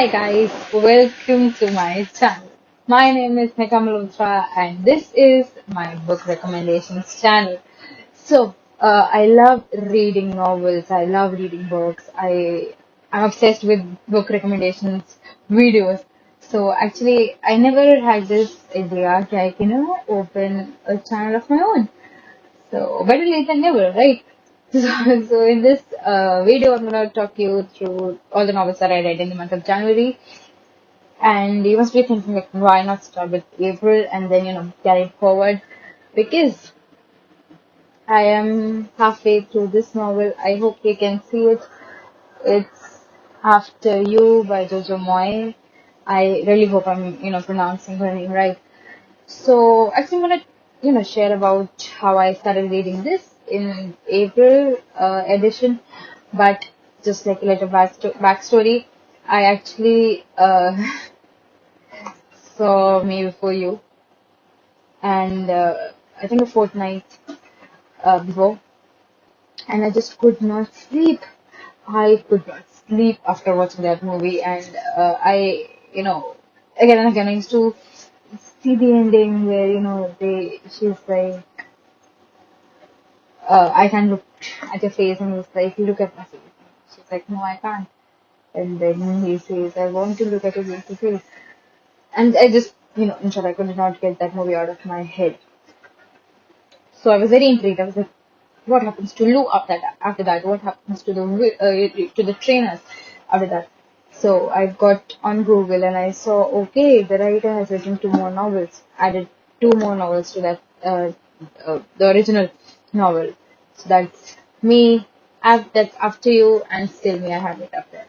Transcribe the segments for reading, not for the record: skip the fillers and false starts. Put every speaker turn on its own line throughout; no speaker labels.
Hi guys, welcome to my channel. My name is Megha and this is my book recommendations channel. I love reading novels. I love reading books. I'm obsessed with book recommendations videos. So actually, I never had this idea that I can open a channel of my own. So better late than never, right? So in this video, I'm gonna talk you through all the novels that I read in the month of January. And you must be thinking, like, why not start with April and then, carry it forward? Because I am halfway through this novel. I hope you can see it. It's After You by Jojo Moy. I really hope I'm, pronouncing her name right. So actually, I'm gonna, share about how I started reading this in April edition. But just like a little backstory, I actually saw Me Before You, and I think a fortnight before, and I just could not sleep. I could not sleep after watching that movie, and again and again, I used to see the ending where she's like, I can look at your face, and he's like, look at my face. She's like, no, I can't. And then he says, I want to look at your beautiful face. And I just, in short, I could not get that movie out of my head. So I was very intrigued. I was like, what happens to Lou after that? What happens to the trainers after that? So I got on Google and I saw, okay, the writer has written two more novels, added two more novels to that the original novel. So that's me. That's After You, and still me. I have it up there.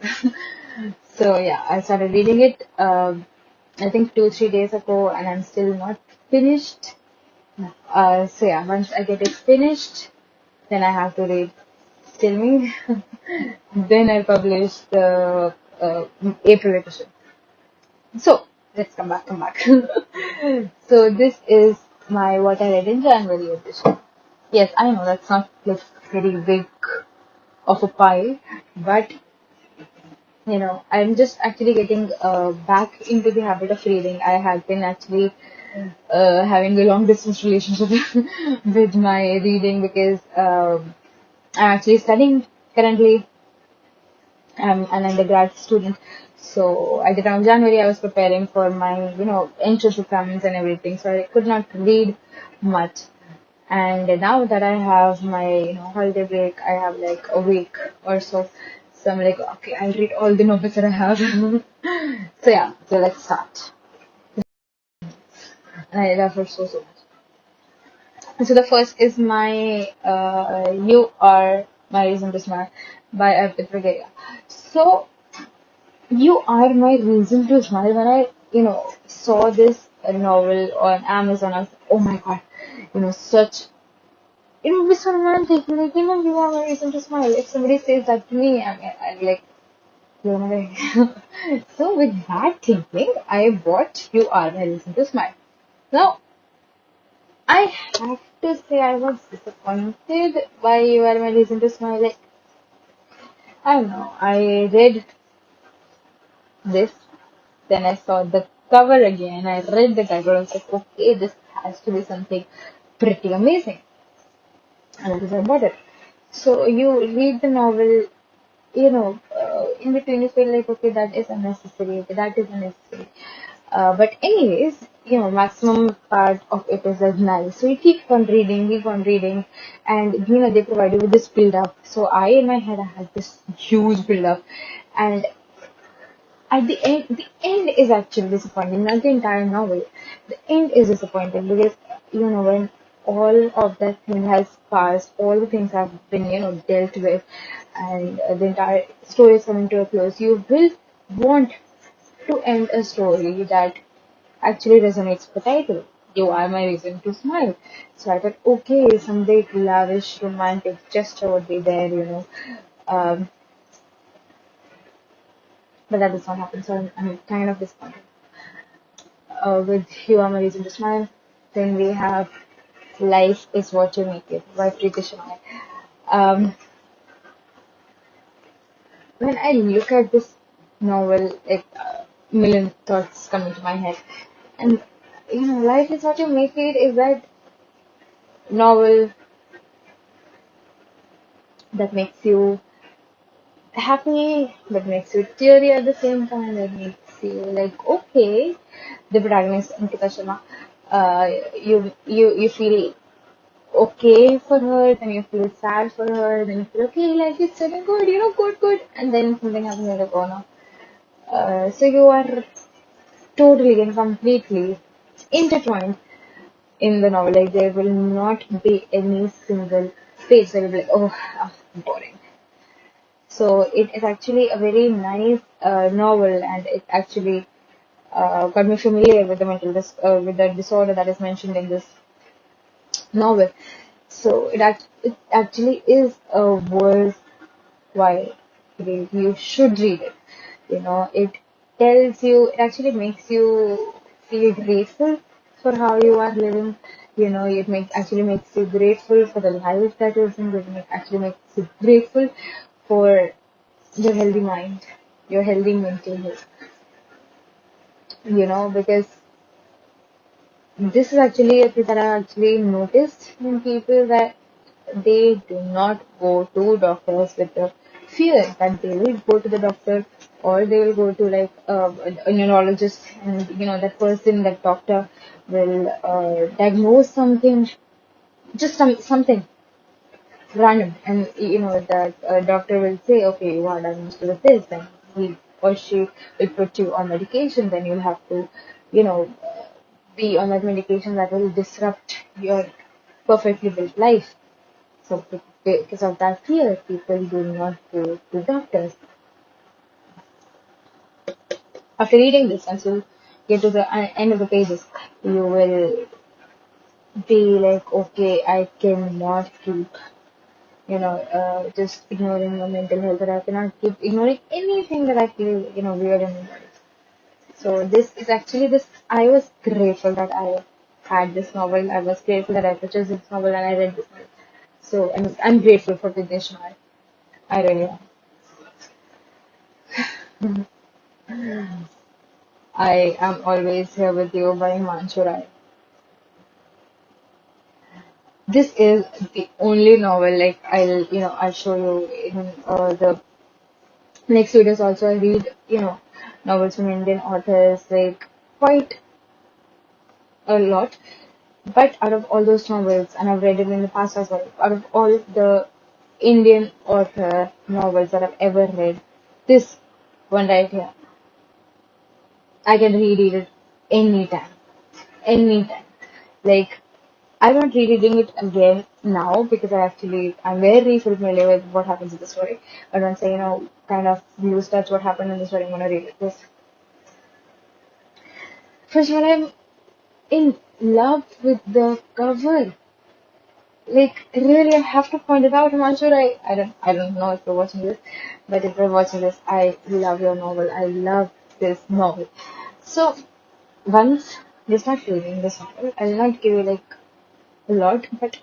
So yeah, I started reading it. I think 2 3 days ago, and I'm still not finished. So yeah, once I get it finished, then I have to read Still Me. Then I publish the April edition. So let's come back. So this is my what I read in January edition. Yes, I know that's not like very big of a pie, but I'm just actually getting back into the habit of reading. I have been actually having a long distance relationship with my reading because I'm actually studying currently. I'm an undergrad student. So at the time of January, I was preparing for my, entrance exams and everything. So I could not read much. And now that I have my, holiday break, I have like a week or so. So I'm like, okay, I'll read all the novels that I have. So yeah, so let's start. And I love her so much. So the first is my You Are My Reason to Smile by Arpit Regeya. So You Are My Reason to Smile. When I, saw this novel on Amazon, I was like, oh my god, such, it would be so romantic. Like, you are my reason to smile. If somebody says that to me, I'm like, you're my. So with that thinking, I bought You Are My Reason to Smile. Now, I have to say I was disappointed by You Are My Reason to Smile. Like, I don't know. I read this. Then I saw the cover again. I read the title. I was like, okay, this has to be something pretty amazing. And that is why I bought it. So you read the novel, in between you feel like, okay, that is unnecessary, okay, that is unnecessary. But anyways, maximum part of it is like nice. So you keep on reading, and they provide you with this build up. So I in my head I had this huge build up, and at the end is actually disappointing. Not the entire novel. The end is disappointing because when all of that thing has passed, all the things have been dealt with, and the entire story is coming to a close. You will want to end a story that actually resonates with the title. You Are My Reason to Smile. So I thought, okay, some big lavish romantic gesture would be there. Um, but that does not happen. So I'm kind of disappointed. With You Are My Reason to Smile. Then we have Life is What You Make It by Preeti Shamay. Um, when I look at this novel, like million thoughts coming to my head. And life is what you make it is that novel that makes you happy, that makes you teary at the same time, that makes you like, okay, the protagonist, Ankita Sharma, you feel okay for her, then you feel sad for her, then you feel okay, life is so good, good, good, and then something happens, you're like, oh no. So you are totally and completely intertwined in the novel. Like there will not be any single page that will be like, oh, boring. So it is actually a very nice novel, and it actually got me familiar with the with the disorder that is mentioned in this novel. So it actually is a worthwhile read. You should read it. It tells you, it actually makes you feel grateful for how you are living. It actually makes you grateful for the life that you're living. Actually makes you grateful for your healthy mind, your healthy mental health. Because this is actually a thing that I actually noticed in people, that they do not go to doctors with the fear that they will go to the doctor, or they will go to like a neurologist, and that person, that doctor will diagnose something, just something random, and that doctor will say, okay, you are diagnosed with this, then he or she will put you on medication, then you'll have to you know be on that medication that will disrupt your perfectly built life. So because of that fear, people do not go to doctors. After reading this, once you get to the end of the pages, you will be like, okay, I cannot keep, just ignoring my mental health, or I cannot keep ignoring anything that I feel, weird in my life. So this is actually this. I was grateful that I had this novel. I was grateful that I purchased this novel and I read this novel. So I'm grateful for Vignesh Nair. I really am. I am always here with you by Himanshu Rai. This is the only novel, like I'll show you in the next videos also. I read novels from Indian authors like quite a lot. But out of all those novels, and I've read it in the past as well, out of all the Indian author novels that I've ever read, this one right here, I can reread it anytime. Anytime. Like, I'm not rereading it again now because I'm very familiar with what happens in the story. But once I, kind of lose touch what happened in the story, I'm gonna read it. First of all, I'm in love with the cover. Like, really, I have to point it out. Himanshu, I don't know if you're watching this, but if you're watching this, I love your novel. I love this novel. So once you start reading this novel, I'll not give you like a lot, but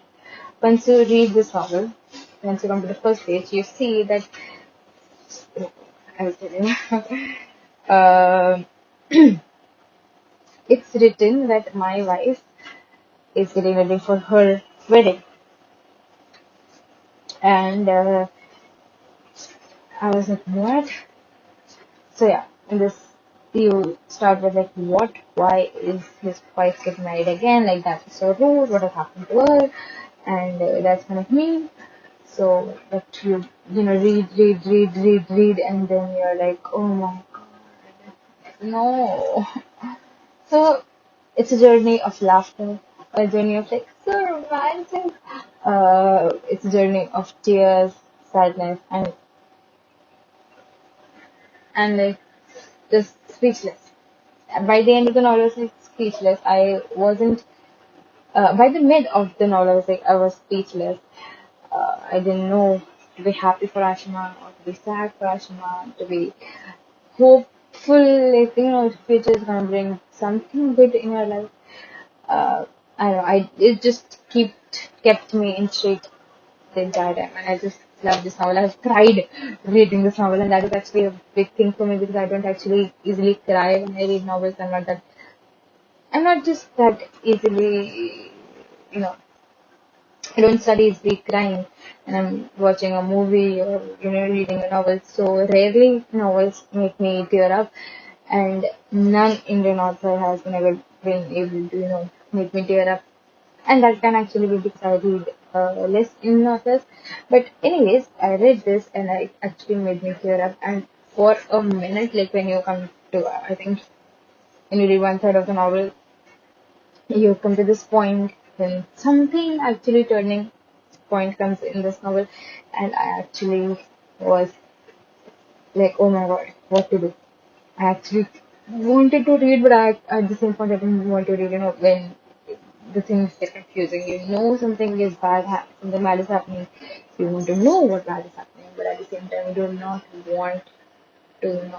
once you read this novel, once you come to the first page, you see that I will tell you. uh, it's written that my wife is getting ready for her wedding, and I was like, what? So yeah, in this you start with like, what? Why is his wife getting married again? Like that's so rude. What has happened to her? And that's kind of mean. So that you read, and then you're like, oh my god, no. So it's a journey of laughter, a journey of like so romantic. It's a journey of tears, sadness, and like just speechless. By the end of the novel, I was like speechless. I wasn't. By the mid of the novel, I was speechless. I didn't know to be happy for Ashima or to be sad for Ashima, to be hopeful, like, the future is gonna bring something good in your life. I don't know, it just kept me intrigued the entire time, and I just love this novel. I've cried reading this novel, and that is actually a big thing for me because I don't actually easily cry when I read novels. I'm not just that easily, you know, I don't study easily crying and I'm watching a movie or reading a novel. So rarely novels make me tear up, and none Indian author has never been able to make me tear up. And that can actually be because I read less Indian authors. But anyways, I read this and it actually made me tear up. And for a minute, like when you come to, I think when you read one third of the novel, you come to this point when something actually turning point comes in this novel, and I actually was like, oh my god, what to do? I actually wanted to read, but at the same point I didn't want to read. When the things get confusing, something is bad, something bad is happening. You want to know what bad is happening, but at the same time you do not want to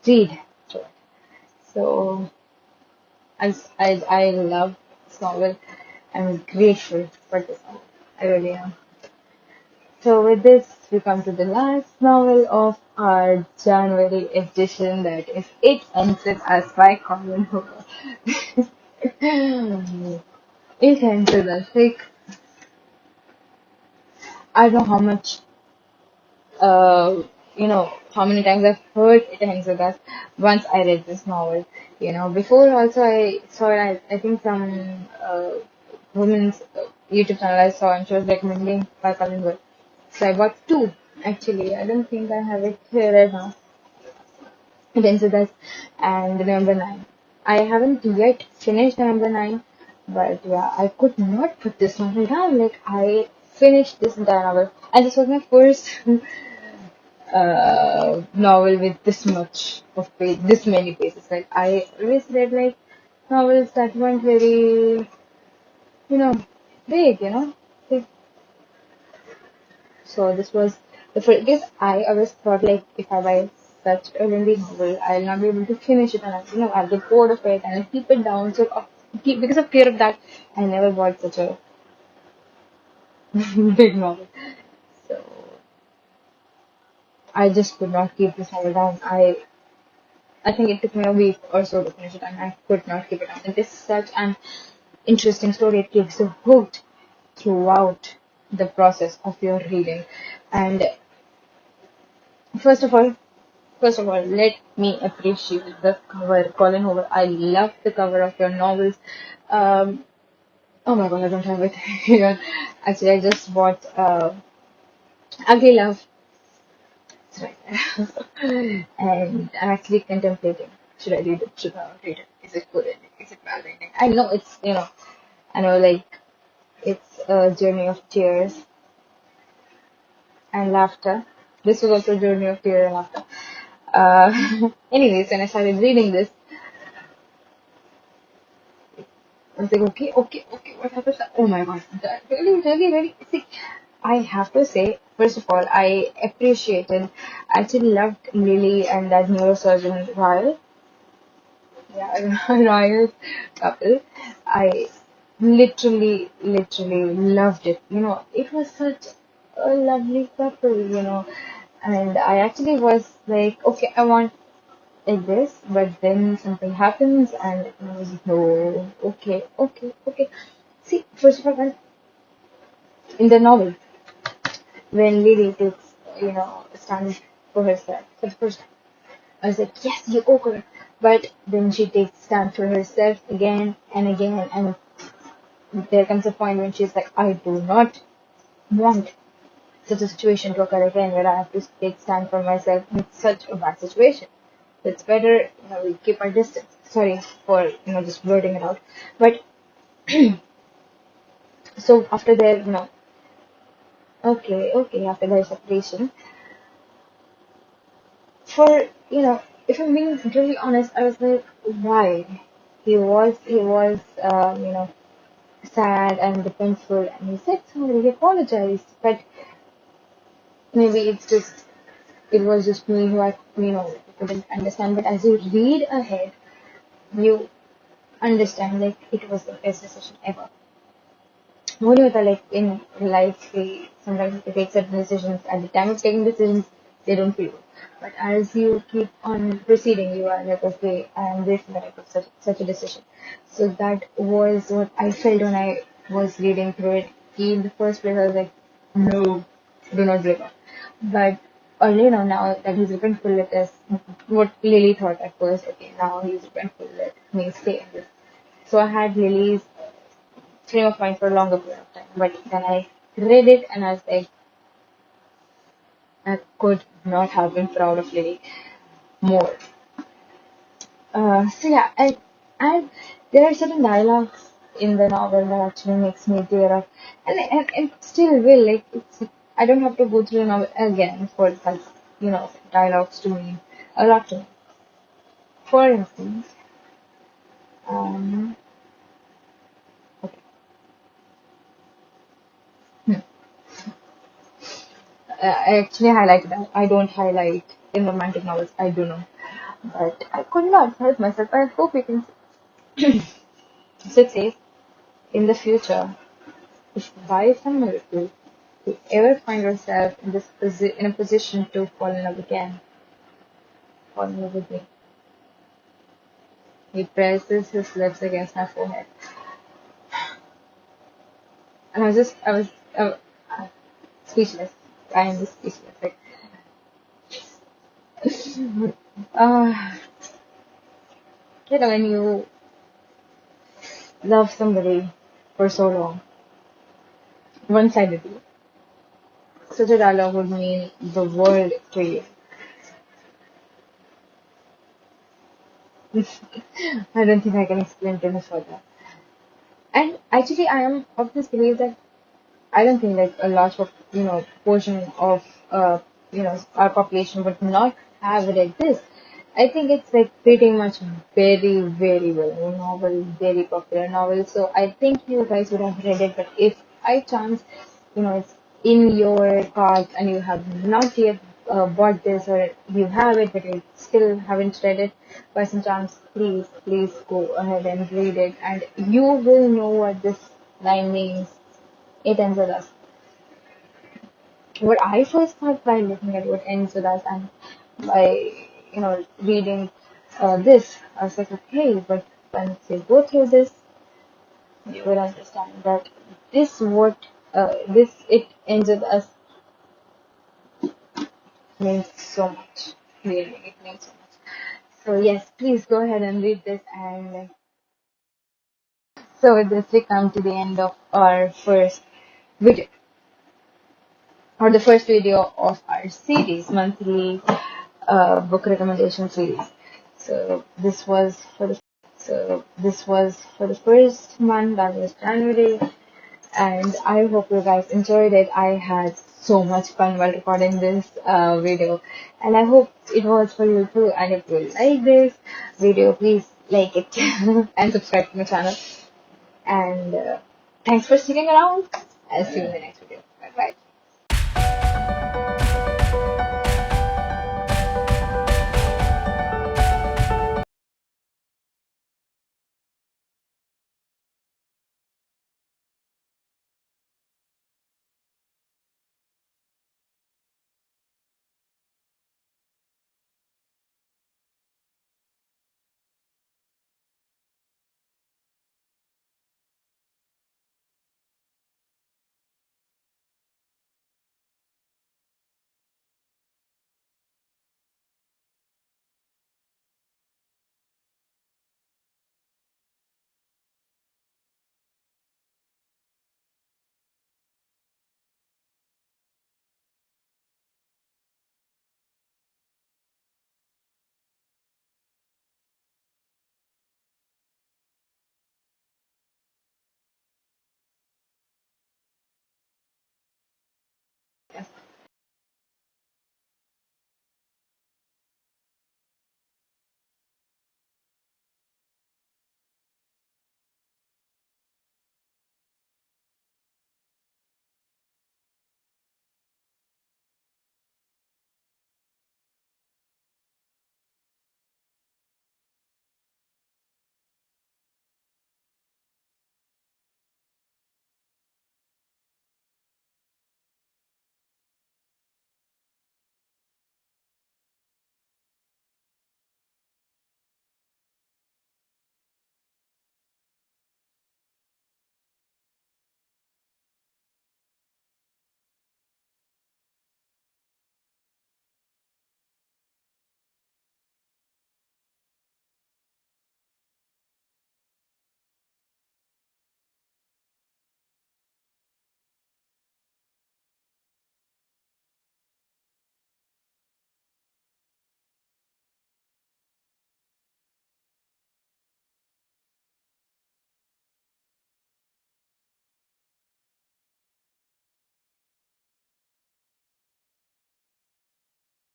read through it. So I love this novel. I'm grateful for this novel. I really am. So with this, we come to the last novel of our January edition, that is It Ends With Us by Colin Hoover. It Ends With Us. Like, I don't know how much, how many times I've heard It Ends With Us once I read this novel. Before also I saw it, I think some woman's YouTube channel I saw, and she was recommending by Colin Hoover. So I bought two, actually. I don't think I have it here right now. Densitas and number 9. I haven't yet finished number 9, but yeah, I could not put this novel down. Like, I finished this entire novel, and this was my first novel with this much of page, this many pages. Like, I always read like novels that weren't very, you know, big, Big. So this was the first, because I always thought like if I buy such a lengthy novel, I'll not be able to finish it, and I'll get bored of it and I'll keep it down. So because of fear of that, I never bought such a big novel. So I just could not keep this novel down. I think it took me a week or so to finish it, and I could not keep it down. It is such an interesting story. It keeps you hooked throughout the process of your reading. And first of all, First of all, let me appreciate the cover, Colin Hoover. I love the cover of your novels. Um, oh my god, I don't have it here. Actually, I just bought Ugly Love. It's right there. And I'm actually contemplating. Should I read it? Should I not read it? Is it good ending? Is it bad ending? I know I know like it's a journey of tears and laughter. This was also a journey of tears and laughter. Anyways, when I started reading this, I was like, okay, what happens? Oh my god, really. See, I have to say, first of all, I appreciated, I actually loved Lily and that neurosurgeon Royal. Yeah, Royal couple. I literally loved it. It was such a lovely couple, and I actually was like, okay, I want like this, but then something happens, and I was like, no, okay. See, first of all, in the novel, when Lily takes, stand for herself for the first time, I was like, yes, you go girl. But then she takes stand for herself again and again, and there comes a point when she's like, I do not want such a situation to occur again where I have to take stand for myself in such a bad situation. It's better, we keep our distance. Sorry for, just blurting it out. But so after their, okay, after their separation, for, if I'm being really honest, I was like, why? He was, sad and defensive, and he said sorry, he apologized, but maybe it was just me who couldn't understand. But as you read ahead, you understand like it was the best decision ever. what do you know, like in life, we sometimes we take certain decisions. At the time of taking decisions, they don't feel good. But as you keep on proceeding, you are like, okay, I am grateful that I took such a decision. So that was what I felt when I was reading through it. In the first place, I was like, no, do not break up. But early now that he's repentful, let us, what Lily thought at first, okay, now he's repentful, let me stay in this. So I had Lily's frame of mind for a longer period of time. But then I read it and I was like, I could not have been proud of Lily more. So yeah, I there are certain dialogues in the novel that actually makes me tear up, and still will like it's. I don't have to go through the novel again for that, dialogues to mean a lot to me. For instance, um, okay, I actually highlighted that. I don't highlight in romantic novels. I do know. But I could not help myself. I hope you can. So it says, in the future, if by some miracle you ever find yourself in in a position to fall in love again, fall in love with me. He presses his lips against my forehead, and I was speechless. I am just speechless. Like, uh, when you love somebody for so long, one-sidedly, such a dialogue would mean the world to you. I don't think I can explain it any further. And actually, I am of this belief that I don't think like a large portion of our population would not have read this. I think it's like pretty much very very well known novel, very popular novel. So I think you guys would have read it. But if I chance, it's in your cart and you have not yet bought this, or you have it but you still haven't read it, by some chance, please go ahead and read it, and you will know what this line means. It ends with us. What I first thought by looking at what ends with us and by reading this, I was like, okay, but once you go through this, you will understand that this it ends with us means so much. Really, it means so much. So yes, please go ahead and read this. And so with this, we come to the end of our first video, or the first video of our series, monthly book recommendation series. So this was for the first month, that was January, and I hope you guys enjoyed it. I had so much fun while recording this video, and I hope it was for you too. And if you like this video, please like it and subscribe to my channel. And thanks for sticking around. I'll see you in the next video. Bye bye.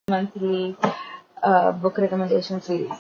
monthly book recommendation series.